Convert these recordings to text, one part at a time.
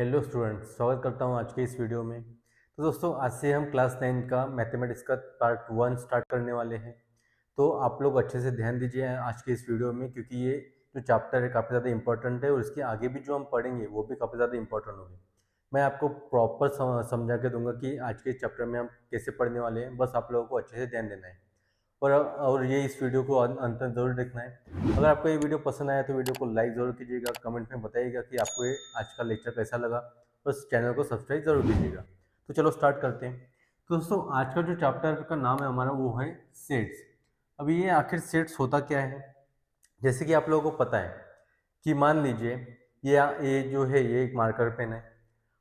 Hello students, स्वागत करता हूँ आज के इस वीडियो में। तो दोस्तों, आज से हम क्लास 9 का मैथमेटिक्स का पार्ट 1 स्टार्ट करने वाले हैं। तो आप लोग अच्छे से ध्यान दीजिए आज के इस वीडियो में, क्योंकि ये जो चैप्टर है काफ़ी ज़्यादा इंपॉर्टेंट है और इसके आगे भी जो हम पढ़ेंगे वो भी काफ़ी ज़्यादा इंपॉर्टेंट होगी। मैं आपको प्रॉपर समझा के दूंगा कि आज के चैप्टर में हम कैसे पढ़ने वाले हैं, बस आप लोगों को अच्छे से ध्यान देना है। और ये इस वीडियो को अंत तक जरूर देखना है। अगर आपको ये वीडियो पसंद आया तो वीडियो को लाइक ज़रूर कीजिएगा, कमेंट में बताइएगा कि आपको ये आज का लेक्चर कैसा लगा, और इस चैनल को सब्सक्राइब जरूर कीजिएगा। तो चलो स्टार्ट करते हैं। तो दोस्तों, आज का जो चैप्टर का नाम है हमारा वो है सेट्स। अभी ये आखिर सेट्स होता क्या है, जैसे कि आप लोगों को पता है कि मान लीजिए ये जो है ये एक मार्कर पेन है।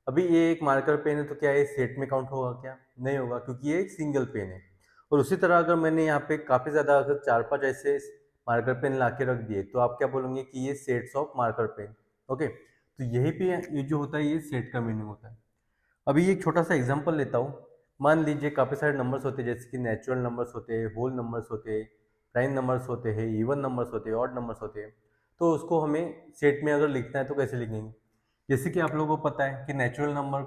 अभी ये एक मार्कर पेन है तो क्या ये सेट में काउंट होगा? क्या नहीं होगा, क्योंकि ये एक सिंगल पेन है। और उसी तरह अगर मैंने यहाँ पे काफ़ी ज़्यादा अगर 4-5 ऐसे मार्कर पेन ला के रख दिए तो आप क्या बोलेंगे कि ये sets of marker pen. Okay, तो यही पे ये जो होता है ये सेट का मीनिंग होता है। अभी एक छोटा सा एग्जांपल लेता हूँ। मान लीजिए काफ़ी सारे नंबर्स होते हैं, जैसे कि नेचुरल नंबर्स होते हैं, होल नंबर्स होते हैं, प्राइम नंबर्स होते हैं, इवन नंबर्स होते हैं, ऑड नंबर्स होते हैं। तो उसको हमें सेट में अगर लिखना है तो कैसे लिखेंगे? जैसे कि आप लोगों को पता है कि नेचुरल नंबर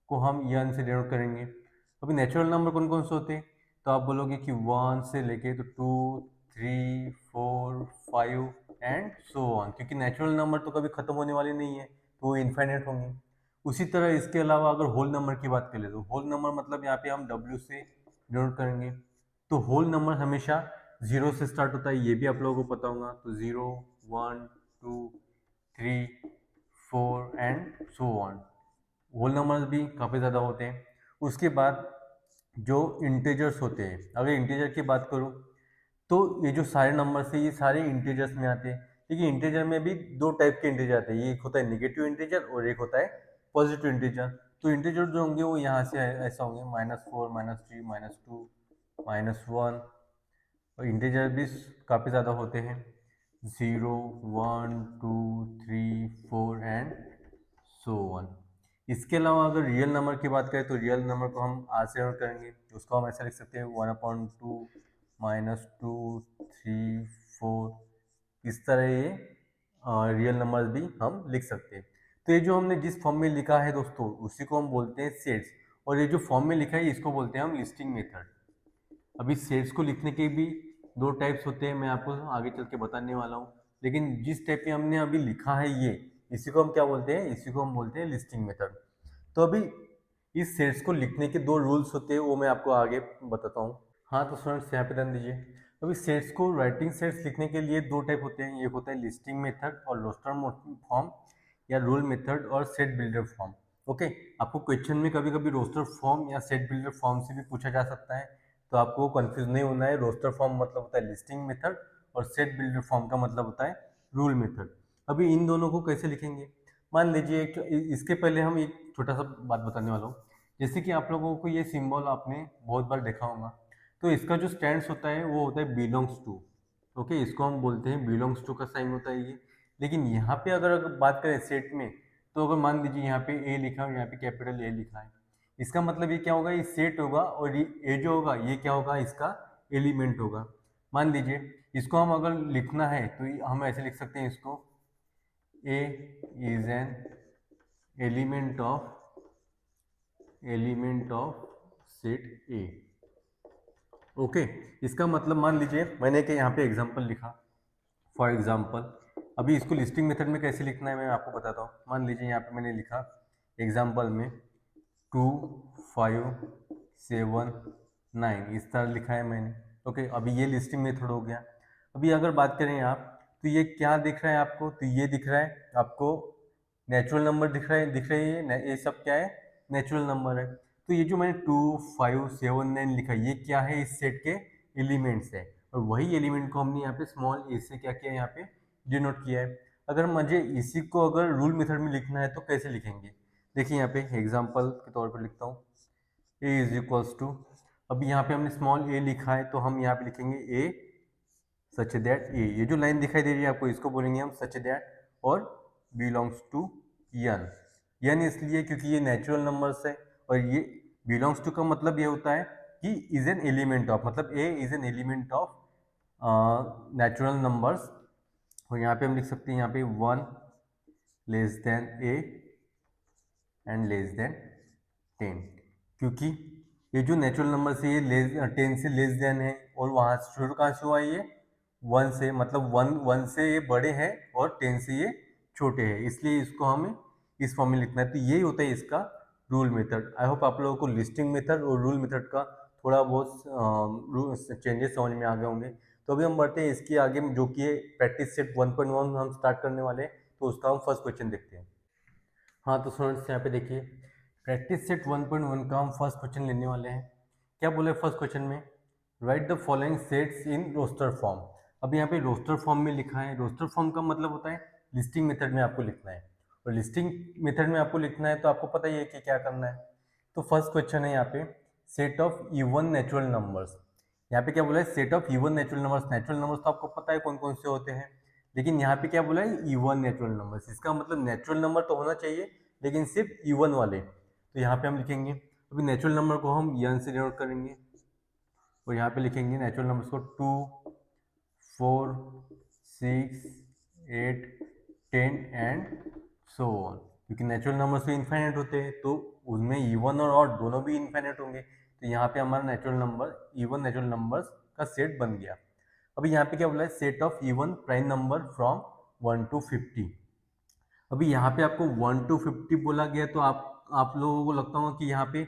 को हम यन से डिनोट करेंगे। अभी नेचुरल नंबर कौन कौन से होते हैं? तो आप बोलोगे कि 1 से लेके तो 2, 3, 4, 5 एंड सो ऑन, क्योंकि नेचुरल नंबर तो कभी खत्म होने वाले नहीं है, तो वो इनफाइनाइट होंगे। उसी तरह इसके अलावा अगर होल नंबर की बात करें तो होल नंबर मतलब यहाँ पे हम W से डिनोट करेंगे। तो होल नंबर हमेशा 0 से स्टार्ट होता है, ये भी आप लोगों को पता होगा। तो 0, 1, 2, 3, 4 and so on. Whole numbers भी काफ़ी ज़्यादा होते हैं। उसके बाद जो इंटीजर्स होते हैं, अगर इंटीजर की बात करूँ तो ये जो सारे नंबर्स हैं ये सारे इंटीजर्स में आते हैं। देखिए, इंटीजर में भी दो टाइप के इंटीजर आते हैं, एक होता है नेगेटिव इंटीजर और एक होता है पॉजिटिव इंटीजर। तो इंटीजर जो होंगे वो यहाँ से ऐसा होंगे -4, -3, -2, -1। और इंटीजर भी काफ़ी ज़्यादा होते हैं, 0, 1, 2, 3, 4 एंड सो ऑन। इसके अलावा अगर रियल नंबर की बात करें तो रियल नंबर को हम आर से नोट करेंगे। उसको हम ऐसा लिख सकते हैं 1/2 -2 3 4। इस तरह ये रियल नंबर्स भी हम लिख सकते हैं। तो ये जो हमने जिस फॉर्म में लिखा है दोस्तों, उसी को हम बोलते हैं सेट्स। और ये जो फॉर्म में लिखा है इसको बोलते हैं हम लिस्टिंग मेथड। अभी सेट्स को लिखने के भी दो टाइप्स होते हैं, मैं आपको आगे चल के बताने वाला हूँ। लेकिन जिस टाइप में हमने अभी लिखा है ये, इसी को हम क्या बोलते हैं? इसी को हम बोलते हैं लिस्टिंग मेथड। तो अभी इस सेट्स को लिखने के दो रूल्स होते हैं, वो मैं आपको आगे बताता हूँ। हाँ, तो स्टूडेंट्स यहाँ पे ध्यान दीजिए। अभी सेट्स को राइटिंग सेट्स लिखने के लिए दो टाइप होते हैं, एक होता है लिस्टिंग मेथड और रोस्टर फॉर्म, या रूल मेथड और सेट बिल्डर फॉर्म। ओके, आपको क्वेश्चन में कभी कभी रोस्टर फॉर्म या सेट बिल्डर फॉर्म से भी पूछा जा सकता है, तो आपको कंफ्यूज नहीं होना है। रोस्टर फॉर्म मतलब होता है लिस्टिंग मेथड और सेट बिल्डर फॉर्म का मतलब होता है रूल मेथड। अभी इन दोनों को कैसे लिखेंगे? मान लीजिए इसके पहले हम एक छोटा सा बात बताने वाला हूँ। जैसे कि आप लोगों को ये सिंबल आपने बहुत बार देखा होगा, तो इसका जो स्टैंड्स होता है वो होता है बिलोंग्स टू। ओके, इसको हम बोलते हैं बिलोंग्स टू का साइन होता है ये। लेकिन यहाँ पे अगर बात करें सेट में, तो अगर मान लीजिए यहाँ पे ए लिखा है और यहाँ पे कैपिटल ए लिखा है, इसका मतलब ये क्या होगा? ये सेट होगा, और ये ए जो होगा ये क्या होगा? इसका एलिमेंट होगा। मान लीजिए इसको हम अगर लिखना है तो हम ऐसे लिख सकते हैं इसको, A is an element of set A. Okay, इसका मतलब मान लीजिए मैंने कि यहाँ पे एग्जांपल लिखा, फॉर एग्जांपल। अभी इसको लिस्टिंग मेथड में कैसे लिखना है मैं आपको बताता हूँ। मान लीजिए यहाँ पे मैंने लिखा एग्जांपल में 2, 5, 7, 9, इस तरह लिखा है मैंने। ओके, अभी ये लिस्टिंग मेथड हो गया। अभी अगर बात करें आप, तो ये क्या दिख रहा है आपको? तो ये दिख रहा है आपको नेचुरल नंबर दिख रहे हैं, ये सब क्या है? नेचुरल नंबर है। तो ये जो मैंने 2, 5, 7, 9 लिखा, ये क्या है? इस सेट के एलिमेंट्स है। और वही एलिमेंट को हमने यहाँ पे स्मॉल ए से क्या किया? यहाँ पे डिनोट किया है। अगर मुझे इसी को अगर रूल मेथड में लिखना है तो कैसे लिखेंगे? देखिए यहाँ पे एग्जांपल के तौर पर लिखता हूँ, ए इज इक्वल्स टू। अभी यहाँ पे हमने स्मॉल ए लिखा है तो हम यहाँ पे लिखेंगे ए सच दैट ए। ये जो लाइन दिखाई दे रही है आपको, इसको बोलेंगे हम सच दैट, और बिलोंग्स टू यन। यन इसलिए क्योंकि ये नेचुरल नंबर्स है, और ये बिलोंग्स टू का मतलब ये होता है कि इज एन एलिमेंट ऑफ, मतलब A is an element of natural numbers. और यहाँ पे हम लिख सकते हैं यहाँ पे 1 less than A, and less than 10, क्योंकि ये जो नेचुरल नंबर से ये 10 से लेस देन है, और वहाँ से शुरू कहाँ से हुआ ये 1 से, मतलब 1 से ये बड़े हैं और 10 से ये छोटे हैं, इसलिए इसको हमें इस फॉर्म में लिखना है। तो यही होता है इसका रूल मेथड। आई होप आप लोगों को लिस्टिंग मेथड और रूल मेथड का थोड़ा बहुत चेंजेस समझ में आ गए होंगे। तो अभी हम बढ़ते हैं इसके आगे, जो कि है प्रैक्टिस सेट 1.1 हम स्टार्ट करने वाले हैं। तो उसका हम फर्स्ट क्वेश्चन देखते हैं। हाँ, तो स्टूडेंट्स यहाँ पे देखिए, प्रैक्टिस सेट 1.1 का हम फर्स्ट क्वेश्चन लेने वाले हैं। क्या बोले फर्स्ट क्वेश्चन में, write the following sets in roster form. अब यहाँ पे रोस्टर फॉर्म में लिखा है। रोस्टर फॉर्म का मतलब होता है लिस्टिंग मेथड में आपको लिखना है, और लिस्टिंग मेथड में आपको लिखना है तो आपको पता ही है कि क्या करना है। तो फर्स्ट क्वेश्चन है यहाँ पे, set of even natural numbers. यहाँ पे क्या बोला है, set of even natural numbers. Natural numbers तो आपको पता है कौन कौन से होते हैं, लेकिन यहाँ पे क्या बोला है, इवन नेचुरल नंबर्स। इसका मतलब नेचुरल नंबर तो होना चाहिए, लेकिन सिर्फ इवन वाले। तो यहाँ पे हम लिखेंगे, अभी नेचुरल नंबर को हम n से डिनोट करेंगे, और यहाँ पे लिखेंगे नेचुरल नंबर्स को 2, 4, 6, 8, 10 एंड सो ऑन। क्योंकि नेचुरल नंबर्स तो इन्फाइनाइट होते हैं, तो उनमें इवन और ऑड दोनों भी इन्फाइनाइट होंगे। तो यहाँ पे हमारा natural number, even natural numbers का सेट बन गया। अभी यहाँ पे क्या बोला है, set of even prime number from 1 to 50। अभी यहाँ पे आपको 1 to 50 बोला गया, तो आप लोगों को लगता होगा कि यहाँ पे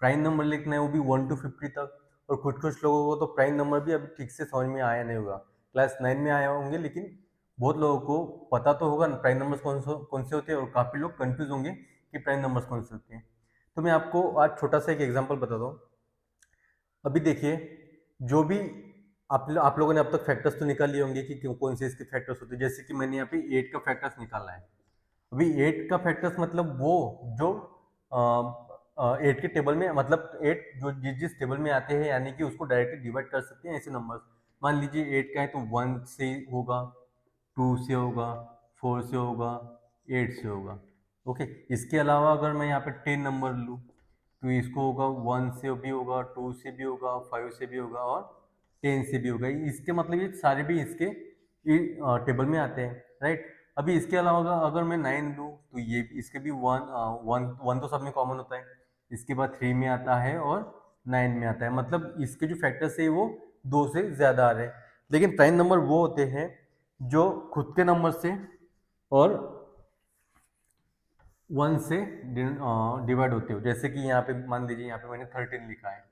प्राइम नंबर लिखना है, वो भी 1 to 50 तक। और कुछ कुछ लोगों को तो प्राइम नंबर भी अभी ठीक से समझ में आया नहीं होगा, क्लास 9 में आया होंगे, लेकिन बहुत लोगों को पता तो होगा प्राइम नंबर्स कौन से होते हैं, और काफ़ी लोग कंफ्यूज होंगे कि प्राइम नंबर्स कौन से होते हैं। तो मैं आपको आज छोटा सा एक एग्जाम्पल बता दूँ। अभी देखिए, जो भी आप लोगों ने अब तक फैक्टर्स तो निकाल लिए होंगे कि कौन से इसके फैक्टर्स होते हैं। जैसे कि मैंने यहाँ पे 8 का फैक्टर्स निकाला है। अभी 8 का फैक्टर्स मतलब वो जो 8 के टेबल में, मतलब 8 जो जिस टेबल में आते हैं, यानी कि उसको डायरेक्टली डिवाइड कर सकते हैं ऐसे नंबर्स। मान लीजिए 8 का है तो 1 से होगा, 2 से होगा, 4 से होगा, 8 से होगा। ओके, इसके अलावा अगर मैं यहाँ पे 10 नंबर लूँ, तो इसको होगा 1 से भी होगा, 2 से भी होगा, 5 से भी होगा, और 10 से भी होगा। इसके मतलब ये सारे भी इसके टेबल में आते हैं, राइट। अभी इसके अलावा अगर मैं 9 लूँ, तो ये इसके भी वन तो सब में कॉमन होता है। इसके बाद 3 में आता है और 9 में आता है, मतलब इसके जो फैक्टर्स है वो 2 से ज़्यादा आ रहे हैं। लेकिन प्राइम नंबर वो होते हैं जो खुद के नंबर से और 1 से डिवाइड होते हो। जैसे कि यहाँ पे मान लीजिए, यहाँ पे मैंने 13 लिखा है।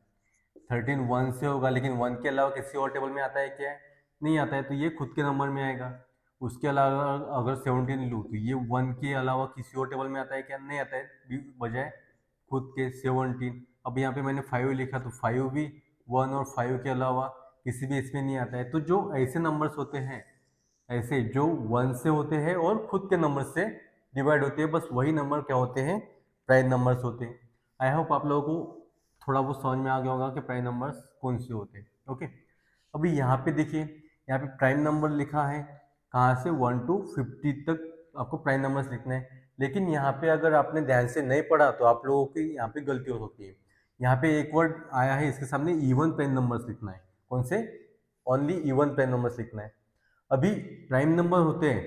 13 1 से होगा, लेकिन 1 के अलावा किसी और टेबल में आता है क्या? नहीं आता है, तो ये खुद के नंबर में आएगा। उसके अलावा अगर 17 लूँ, तो ये 1 के अलावा किसी और टेबल में आता है क्या? नहीं आता है, बजाय खुद के 17। अब यहाँ पे मैंने 5 लिखा, तो 5 भी 1 और 5 के अलावा किसी भी इसमें नहीं आता है। तो जो ऐसे नंबर्स होते हैं, ऐसे जो 1 से होते हैं और खुद के नंबर से डिवाइड होते हैं, बस वही नंबर क्या होते हैं? प्राइम नंबर्स होते हैं। आई होप आप लोगों को थोड़ा बहुत समझ में आ गया होगा कि प्राइम नंबर्स कौन से होते हैं। ओके, अभी यहाँ पे देखिए, यहाँ पे प्राइम नंबर लिखा है कहाँ से, 1 to 50 तक आपको प्राइम नंबर्स लिखना है। लेकिन यहाँ पे अगर आपने ध्यान से नहीं पढ़ा, तो आप लोगों की यहाँ पे गलती हो सकती है। यहाँ पे एक वर्ड आया है, इसके सामने इवन प्राइम नंबर्स लिखना है। कौन से? ओनली इवन प्राइम नंबर्स लिखना है। अभी प्राइम नंबर होते हैं,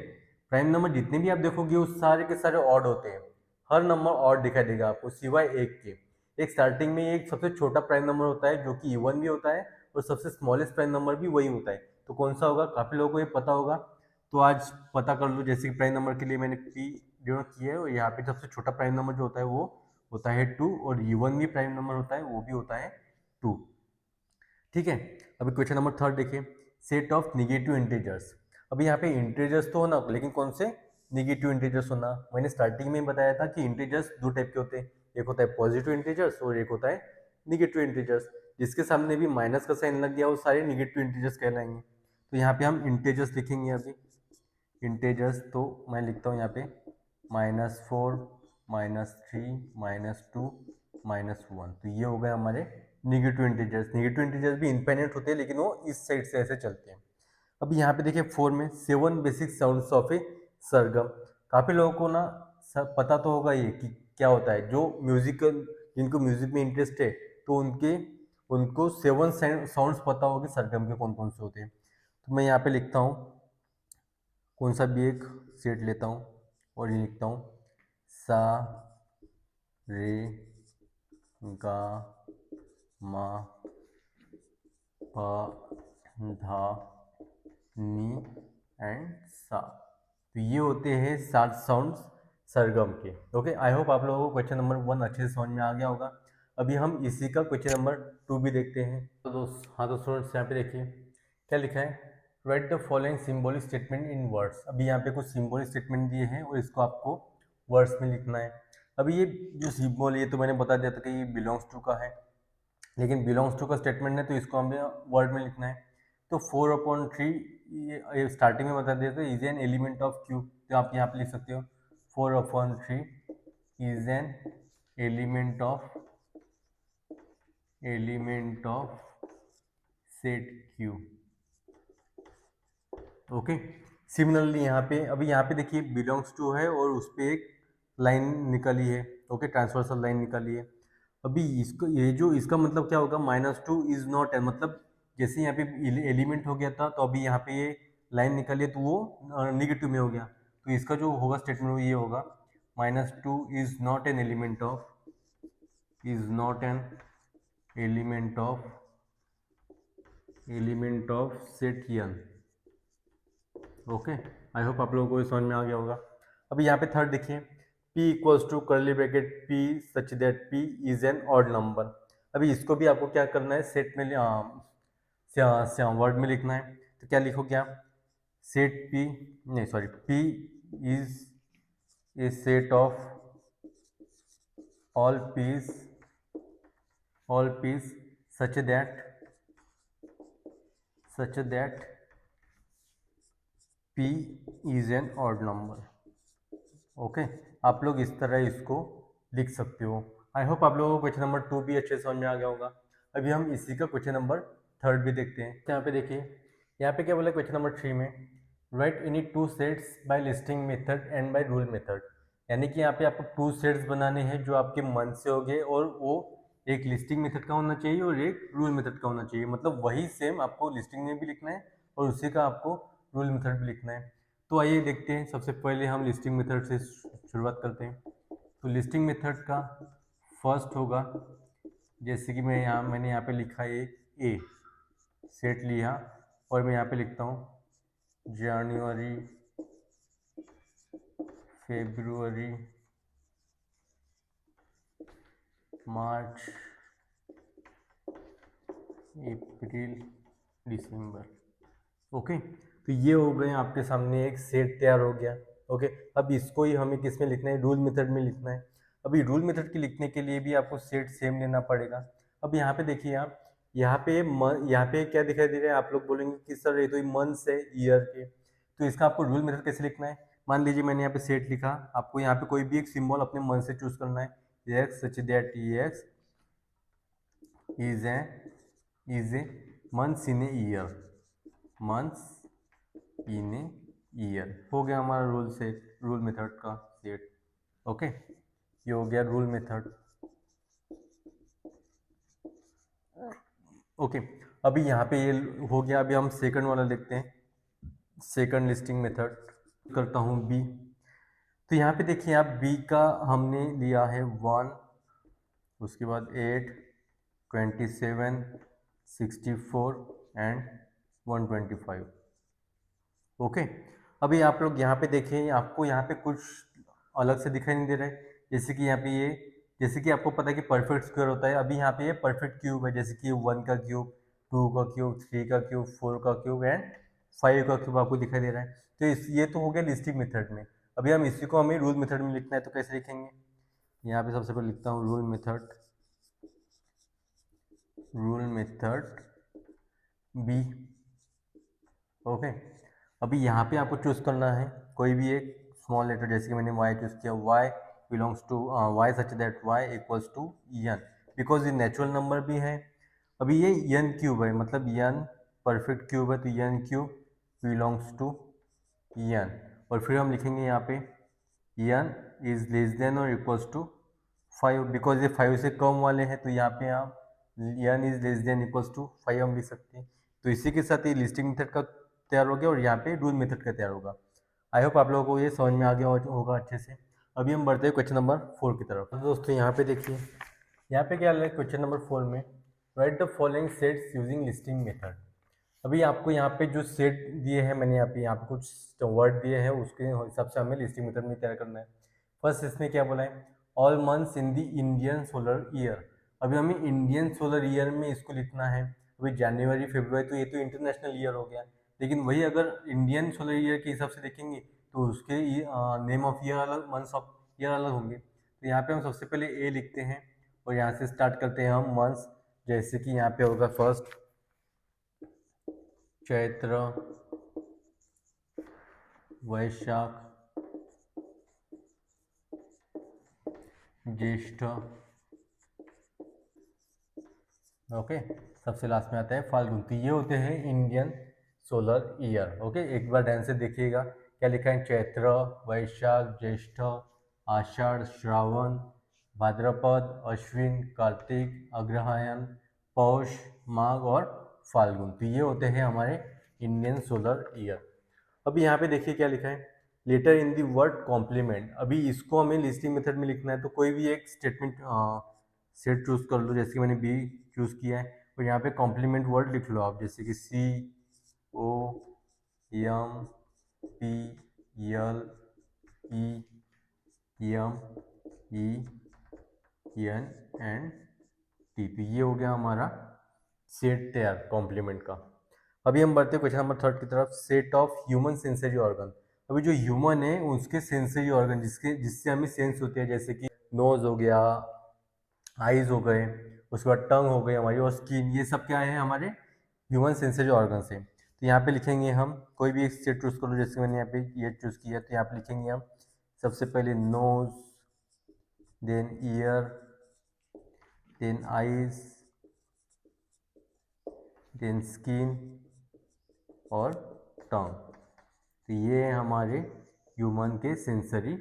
प्राइम नंबर जितने भी आप देखोगे वो सारे के सारे ऑड होते हैं। हर नंबर ऑड दिखाई देगा आपको, सिवाय एक के। एक स्टार्टिंग में एक सबसे छोटा प्राइम नंबर होता है, जो कि इवन भी होता है, और सबसे स्मॉलेस्ट प्राइम नंबर भी वही होता है। तो कौन सा होगा? काफ़ी लोगों को ये पता होगा, तो आज पता कर लो। जैसे कि प्राइम नंबर के लिए मैंने पी डिनोट किया है, और यहाँ पे सबसे छोटा प्राइम नंबर जो होता है वो होता है 2, और इवन भी प्राइम नंबर होता है, वो भी होता है 2। ठीक है, अभी क्वेश्चन नंबर 3 देखिए, सेट ऑफ निगेटिव इंटीजर्स। अभी यहाँ पे इंटीजर्स तो होना, लेकिन कौन से? निगेटिव इंटीजर्स होना। मैंने स्टार्टिंग में बताया था कि इंटीजर्स दो टाइप के होते हैं, एक होता है पॉजिटिव इंटीजर्स और एक होता है निगेटिव इंटीजर्स। जिसके सामने भी माइनस का साइन लग गया वो सारे निगेटिव इंटीजर्स कहलाएंगे। तो यहाँ पे हम इंटीजर्स लिखेंगे। अभी इंटीजर्स तो मैं लिखता हूँ यहाँ पे -4, -3, -2, -1। तो ये हो गए हमारे निगेटिव इंटीजर्स। निगेटिव इंटीजर्स भी इनफाइनाइट होते हैं, लेकिन वो इस साइड से ऐसे चलते हैं। अब यहाँ पे देखिए 4 में 7 बेसिक साउंड्स ऑफ ए सरगम। काफ़ी लोगों को ना पता तो होगा ये कि क्या होता है। जो म्यूजिकल, जिनको म्यूजिक में इंटरेस्ट है, तो उनको 7 साउंड्स पता होगा कि सरगम के कौन कौन से होते हैं। तो मैं यहाँ पे लिखता हूँ, कौन सा भी एक सेट लेता हूँ और ये लिखता हूँ सा, रे गा मा पा धा नी एंड सा। तो ये होते हैं 7 साउंड्स सरगम के। ओके, आई होप आप लोगों को क्वेश्चन नंबर 1 अच्छे से समझ में आ गया होगा। अभी हम इसी का क्वेश्चन नंबर 2 भी देखते हैं। तो तो स्टूडेंट्स यहाँ पे देखिए क्या लिखा है, right the following symbolic statement in words. अभी यहाँ पे कुछ सिंबॉलिक स्टेटमेंट दिए हैं और इसको आपको वर्ड्स में लिखना है। अभी ये जो सिंबल ये तो मैंने बता दिया था कि ये बिलोंग्स टू का है, लेकिन बिलोंग्स टू का स्टेटमेंट है तो इसको हमें वर्ड में लिखना है। तो 4/3 ये स्टार्टिंग में बता दिया, तो is an element of cube, तो आप यहाँ पे लिख सकते हो 4/3 is an element of set Q. Okay, similarly यहाँ पे अभी यहाँ पे देखिए बिलोंग्स टू है और उस पर एक लाइन निकली है। ओके, ट्रांसवर्सल लाइन निकली है। अभी इसको ये जो इसका मतलब क्या होगा, -2 इज नॉट है, मतलब जैसे यहाँ पे एलिमेंट हो गया था तो अभी यहाँ पे ये लाइन निकली है तो वो निगेटिव में हो गया। तो इसका जो होगा स्टेटमेंट वो ये होगा, -2 is not an element of set N. Okay, I hope आप लोगों को ये समझ में आ गया होगा। अभी यहाँ पे थर्ड देखिए, p equals to curly bracket p such that p is an odd number. अभी इसको भी आपको क्या करना है, सेट में वर्ड में लिखना है। तो क्या लिखोगे आप, सेट p, नहीं sorry, p is a set of all p's such that p is an odd number. Okay, आप लोग इस तरह इसको लिख सकते हो। आई होप आप लोगों को क्वेश्चन नंबर 2 भी अच्छे से समझ में आ गया होगा। अभी हम इसी का क्वेश्चन नंबर 3 भी देखते हैं। यहाँ पे देखिए, यहाँ पे क्या बोला क्वेश्चन नंबर 3 में, write any 2 sets by listing method and by rule method. यानी कि यहाँ पे आपको 2 सेट्स बनाने हैं जो आपके मन से हो गए, और वो एक लिस्टिंग मेथड का होना चाहिए और एक रूल मेथड का होना चाहिए। मतलब वही सेम आपको लिस्टिंग में भी लिखना है और उसी का आपको रूल मेथड भी लिखना है। तो आइए देखते हैं, सबसे पहले हम लिस्टिंग मेथड से शुरुआत करते हैं। तो लिस्टिंग मेथड का फर्स्ट होगा, जैसे कि मैंने यहाँ पे लिखा है ए सेट लिया और मैं यहाँ पे लिखता हूँ जनवरी, फरवरी, मार्च, अप्रैल, दिसंबर। ओके, तो ये हो गए आपके सामने एक सेट तैयार हो गया। ओके, अब इसको ही हमें किस में लिखना है, रूल मेथड में लिखना है। अभी रूल मेथड के लिखने के लिए भी आपको सेट सेम लेना पड़ेगा। अब यहाँ पे देखिए आप, यहाँ पे क्या दिखाई दे रहा है, आप लोग बोलेंगे कि सर ये तो मंथ्स है ईयर के, तो इसका आपको रूल मेथड कैसे लिखना है। मान लीजिए मैंने यहाँ पे सेट लिखा, आपको यहाँ पे कोई भी एक सिंबल अपने मन से चूज करना है, x such that x is a months in a year, months in a year. हो गया हमारा रूल मेथड का सेट। ओके, ये हो गया रूल मेथड। ओके, अभी यहाँ पे ये हो गया। अभी हम सेकंड वाला देखते हैं, सेकंड लिस्टिंग मेथड करता हूँ बी। तो यहाँ पे देखिए आप, बी का हमने लिया है 1, उसके बाद 8, 27, 64 एंड 125। ओके, अभी आप लोग यहाँ पे देखें, आपको यहाँ पे कुछ अलग से दिखाई नहीं दे रहा है। जैसे कि यहाँ पे ये, जैसे कि आपको पता है कि परफेक्ट स्क्वायर होता है, अभी यहाँ पे ये परफेक्ट क्यूब है, जैसे कि 1 का क्यूब, 2 का क्यूब, 3 का क्यूब, 4 का क्यूब एंड 5 का क्यूब आपको दिखाई दे रहा है। तो ये तो हो गया लिस्टिंग मेथड में। अभी हम इसी को हमें रूल मेथड में लिखना है, तो कैसे लिखेंगे, यहाँ पे सबसे पहले लिखता हूँ रूल मेथड बी। ओके, अभी यहाँ पे आपको चूज करना है कोई भी एक स्मॉल लेटर, जैसे कि मैंने y चूज किया, y belongs to y such that y equals to n, because ये नेचुरल नंबर भी है। अभी ये n क्यूब है, मतलब n परफेक्ट क्यूब है, तो n cube belongs to n। और फिर हम लिखेंगे यहाँ पे n इज लेस देन और इक्वल्स टू 5, बिकॉज ये 5 से कम वाले हैं, तो यहाँ पे आप n is less than equals to 5 हम लिख सकते हैं। तो इसी के साथ ये लिस्टिंग मेथड का तैयार हो गया और यहाँ पे रूल मेथड का तैयार होगा। आई होप आप लोगों को ये समझ में आ गया होगा अच्छे से। अभी हम बढ़ते हैं क्वेश्चन नंबर 4 की तरफ। तो दोस्तों यहाँ पे देखिए, यहाँ पे क्या है क्वेश्चन नंबर 4 में, write the following sets using listing method. अभी आपको यहाँ पे जो सेट दिए हैं, मैंने यहाँ पे कुछ वर्ड दिए हैं, उसके हिसाब से हमें लिस्टिंग मेथड में तैयार करना है। फर्स्ट इसमें क्या बोला है, all months in the Indian solar year. अभी हमें इंडियन सोलर ईयर में इसको लिखना है। अभी जनवरी फरवरी तो ये तो इंटरनेशनल ईयर हो गया, लेकिन वही अगर इंडियन सोलर ईयर के हिसाब से देखेंगे तो उसके नेम ऑफ ईयर अलग, मंथ्स ऑफ ईयर अलग होंगे। तो यहाँ पे हम सबसे पहले ए लिखते हैं और यहाँ से स्टार्ट करते हैं हम मंथ्स। जैसे कि यहाँ पे होगा फर्स्ट चैत्र, वैशाख, ज्येष्ठ, ओके, सबसे लास्ट में आता है फाल्गुन। तो ये होते हैं इंडियन सोलर ईयर। ओके, एक बार ध्यान से देखिएगा क्या लिखा है, चैत्र, वैशाख, ज्येष्ठ, आषाढ़, श्रावण, भाद्रपद, अश्विन, कार्तिक, अग्रहायण, पौष, माघ और फाल्गुन। तो ये होते हैं हमारे इंडियन सोलर ईयर। अभी यहाँ पे देखिए क्या लिखा है, letter in the word complement. अभी इसको हमें लिस्टिंग मेथड में लिखना है, तो कोई भी एक स्टेटमेंट सेट चूज कर लो। जैसे कि मैंने बी चूज किया है, और यहाँ पे कॉम्प्लीमेंट वर्ड लिख लो आप, जैसे कि C O M P L E M E N and T P. ये हो गया हमारा सेट तैयार कॉम्प्लीमेंट का। अभी हम बढ़ते हैं क्वेश्चन नंबर 3 की तरफ, set of human sensory organ. अभी जो ह्यूमन है उसके सेंसरी ऑर्गन जिससे हमें सेंस होती है, जैसे कि नोज हो गया, आईज हो गए, उसके बाद टंग हो गई हमारी, और स्किन, ये सब क्या है हमारे ह्यूमन सेंसरी ऑर्गन से। तो यहाँ पे लिखेंगे हम, कोई भी एक सेट चूज कर लो, जैसे मैंने यहाँ पे ये चूज किया, तो यहाँ पे लिखेंगे हम सबसे पहले nose, then ear, then eyes, then skin और टंग। तो ये हमारे ह्यूमन के सेंसरी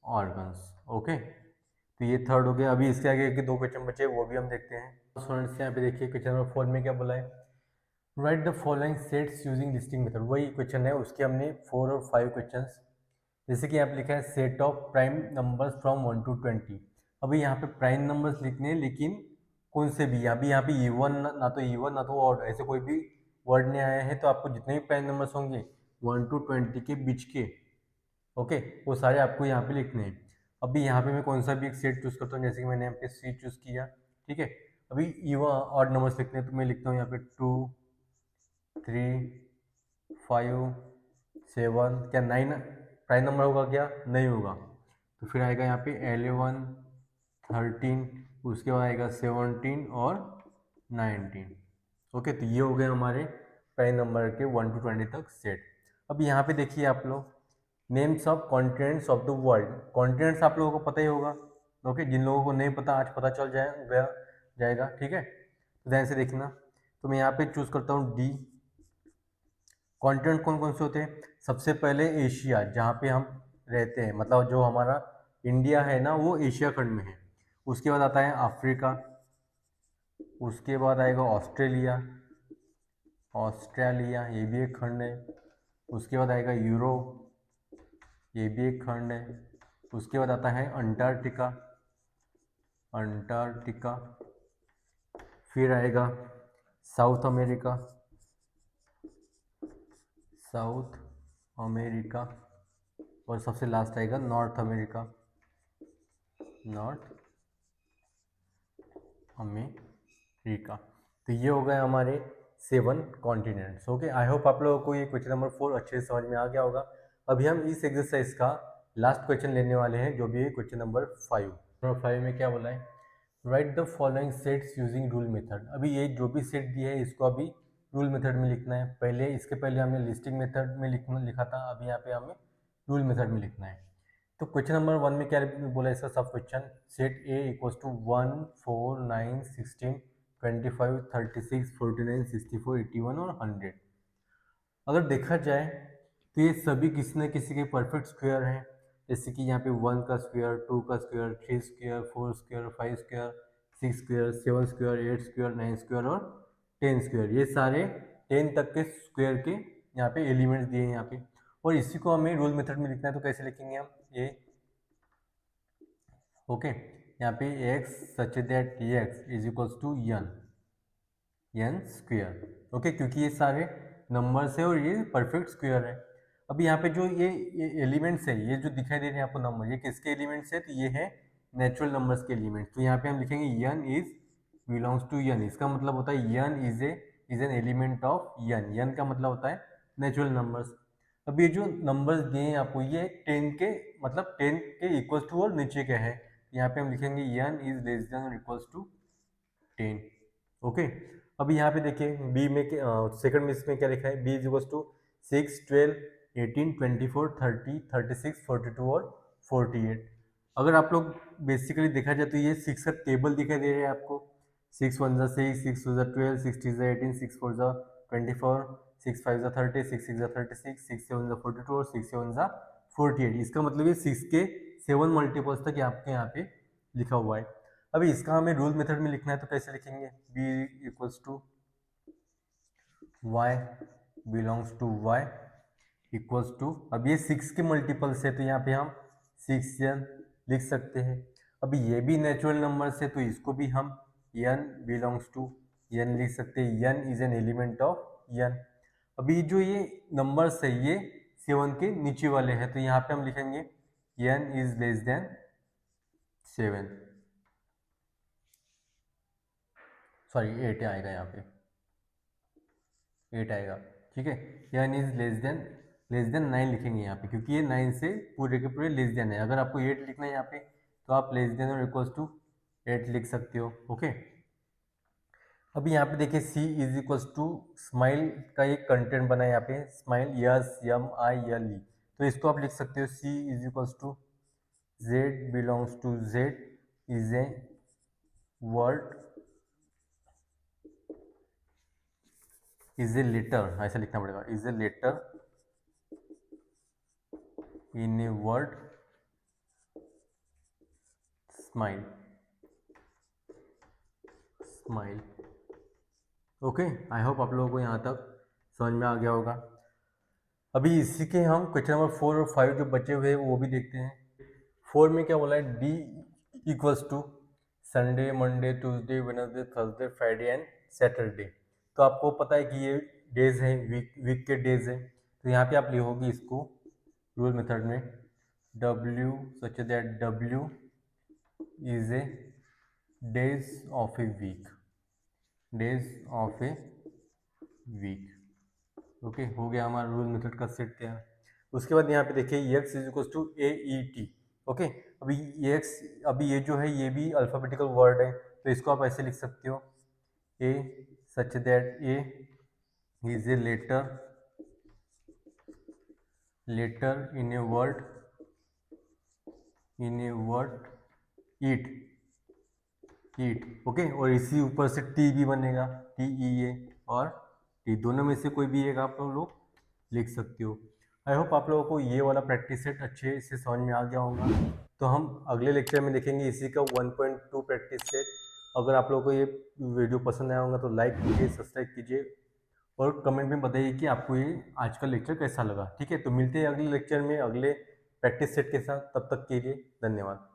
ऑर्गन्स। ओके, तो ये थर्ड हो गया। अभी इसके आगे के 2 क्वेश्चन बचे, वो भी हम देखते हैं। स्टूडेंट्स यहाँ पे देखिए क्वेश्चन नंबर 4 में क्या बोला है, right the following sets using listing method. वही क्वेश्चन है, उसके हमने 4 और 5 क्वेश्चन। जैसे कि यहाँ पे लिखा है set of prime numbers from 1 to 20। अभी यहाँ पे प्राइम नंबर्स लिखने हैं, लेकिन कौन से भी, अभी यहाँ पे इवन ना तो इवन ना तो ऑड, ऐसे कोई भी वर्ड नहीं आया है। तो आपको जितने भी प्राइम नंबर्स होंगे 1 to 20 के बीच के, ओके, वो सारे आपको यहाँ पे लिखने हैं। अभी यहाँ पे मैं कौन सा भी एक सेट चूज करता हूँ, जैसे कि मैंने यहाँ पे सी चूज किया, ठीक है। अभी इवन ऑड नंबर्स लिखने हैं, तो मैं लिखता हूँ यहाँ पे 2 3 5 7, क्या 9 प्राइम नंबर होगा क्या, नहीं होगा। तो फिर आएगा यहाँ पे 11 13, उसके बाद आएगा 17 और 19। ओके, तो ये हो गए हमारे प्राइम नंबर के 1 to 20 तक सेट। अब यहाँ पे देखिए आप लोग, names of continents of the world. Continents आप लोगों को पता ही होगा, ओके, जिन लोगों को नहीं पता आज पता चल जाएगा, ठीक है। तो ध्यान से देखना, तो मैं यहाँ पे चूज करता हूँ डी। कॉन्टिनेंट कौन कौन से होते हैं, सबसे पहले एशिया, जहाँ पे हम रहते हैं, मतलब जो हमारा इंडिया है ना, वो एशिया खंड में है। उसके बाद आता है अफ्रीका, उसके बाद आएगा ऑस्ट्रेलिया, ऑस्ट्रेलिया ये भी एक खंड है। उसके बाद आएगा यूरोप, ये भी एक खंड है। उसके बाद आता है अंटार्कटिका, अंटार्कटिका। फिर आएगा साउथ अमेरिका, साउथ अमेरिका। और सबसे लास्ट आएगा नॉर्थ अमेरिका, नॉर्थ अमेरिका। तो ये हो गए हमारे 7 कॉन्टिनेंट्स। ओके, आई होप आप लोगों को ये क्वेश्चन नंबर 4 अच्छे से समझ में आ गया होगा। अभी हम इस एक्सरसाइज का लास्ट क्वेश्चन लेने वाले हैं, जो भी है क्वेश्चन नंबर 5। नंबर 5 में क्या बोला है, right the following sets using rule method. अभी ये जो भी सेट दिया है इसको अभी रूल मेथड में लिखना है। पहले इसके पहले हमने लिस्टिंग मेथड में लिखा था, अभी यहाँ पे हमें रूल मेथड में लिखना है। तो क्वेश्चन नंबर 1 में क्या बोला इसका sub question, set A equals to 1 4 9 16 25 36 49 64 81 और 100। अगर देखा जाए तो ये सभी किसी न किसी के परफेक्ट स्क्वायर हैं। जैसे कि यहाँ पे 1 का स्क्वायर, 2 का square, 3 square, 4 square, 5 square, 6 square, 7 square, 8 square, 9 square और 10 स्क्वायर। ये सारे 10 तक के स्क्वायर के यहाँ पे एलिमेंट्स दिए हैं यहाँ पे। और इसी को हमें रूल मेथड में लिखना है, तो कैसे लिखेंगे हम, ये ओके, यहाँ पे x such that x is equals to n square. Okay, क्योंकि ये सारे नंबर्स है और ये परफेक्ट स्क्वेयर है। अभी यहाँ पे जो ये एलिमेंट्स है, ये जो दिखाई दे रहे हैं आपको नंबर, ये किसके एलिमेंट्स है? तो ये है नेचुरल नंबर्स के एलिमेंट्स। तो यहाँ पे हम लिखेंगे n is belongs to n। इसका मतलब होता है n is an element of n का मतलब होता है नेचुरल नंबर्स। अब ये जो नंबर्स दिए हैं आपको, ये 10 के मतलब 10 के इक्वल टू और नीचे के हैं। यहाँ पे हम लिखेंगे n इज लेस देन और इक्वल्स टू 10। ओके, अभी यहाँ पे देखिए बी में सेकंड में इसमें क्या लिखा है? b इज इक्वल्स टू 6, 12, 18, 24, 30, 36, 42 और 48। अगर आप लोग बेसिकली देखा जाए तो ये 6 का टेबल दिखाई दे रहा है आपको। 6 1 6, 6 2 12, 6 3 18, 6 4 24, 6 5 30, 6 6 36, 6 7 42 और 6 7 48। इसका मतलब ये 6 के 7 मल्टीपल्स तक आपके यहाँ पे लिखा हुआ है। अभी इसका हमें रूल मेथड में लिखना है, तो कैसे लिखेंगे? b equals to y belongs to y equals to, अब ये 6 के मल्टीपल्स है तो यहाँ पे हम 6n लिख सकते हैं। अभी ये भी नेचुरल नंबर है तो इसको भी हम n बिलोंग्स टू n लिख सकते हैं। n is an element of n। अभी जो ये नंबर्स है ये 7 के नीचे वाले हैं तो यहाँ पे हम लिखेंगे n is less then 7, sorry 8 आएगा, यहाँ पे 8 आएगा। ठीक है, n इज लेस देन 9 लिखेंगे यहाँ पे, क्योंकि ये 9 से पूरे के पूरे लेस देन है। अगर आपको 8 लिखना है यहाँ पे तो आप लेस देन और इक्वल्स टू 8 लिख सकते हो। ओके, अभी यहाँ पे देखिए c is equals to smile का एक कंटेंट बना है यहाँ पे, स्माइल SMILE। तो इसको आप लिख सकते हो c is equals to z belongs to z is a word is a letter, ऐसा लिखना पड़ेगा, is a letter in a word smile. Okay, I hope आप लोगों को यहाँ तक समझ में आ गया होगा। अभी इसी के हम क्वेश्चन नंबर 4 और 5 जो बचे हुए हैं वो भी देखते हैं। 4 में क्या बोला है? d equals to Sunday, Monday, Tuesday, Wednesday, Thursday, Friday and Saturday. तो आपको पता है कि ये डेज हैं, वीक के डेज हैं। तो यहाँ पे आप लिखोगे इसको रूल मेथड में, w such that w is a days of a week, days of a week. Okay, हो गया हमारा रूल मेथड का सेट तैयार। उसके बाद यहाँ पे देखिए x is equal to AET। Okay, अभी ये जो है ये भी अल्फाबेटिकल वर्ड है तो इसको आप ऐसे लिख सकते हो, a such that a is a letter in a word eat. Okay, और इसी ऊपर से टी भी बनेगा, TEA और टी, दोनों में से कोई भी एक आप लोग लिख सकते हो। आई होप आप लोगों को ये वाला प्रैक्टिस सेट अच्छे से समझ में आ गया होगा। तो हम अगले लेक्चर में देखेंगे इसी का 1.2 प्रैक्टिस सेट। अगर आप लोगों को ये वीडियो पसंद आया होगा तो लाइक कीजिए, सब्सक्राइब कीजिए और कमेंट में बताइए कि आपको ये आज का लेक्चर कैसा लगा। ठीक है, तो मिलते हैं अगले लेक्चर में अगले प्रैक्टिस सेट के साथ। तब तक के लिए धन्यवाद।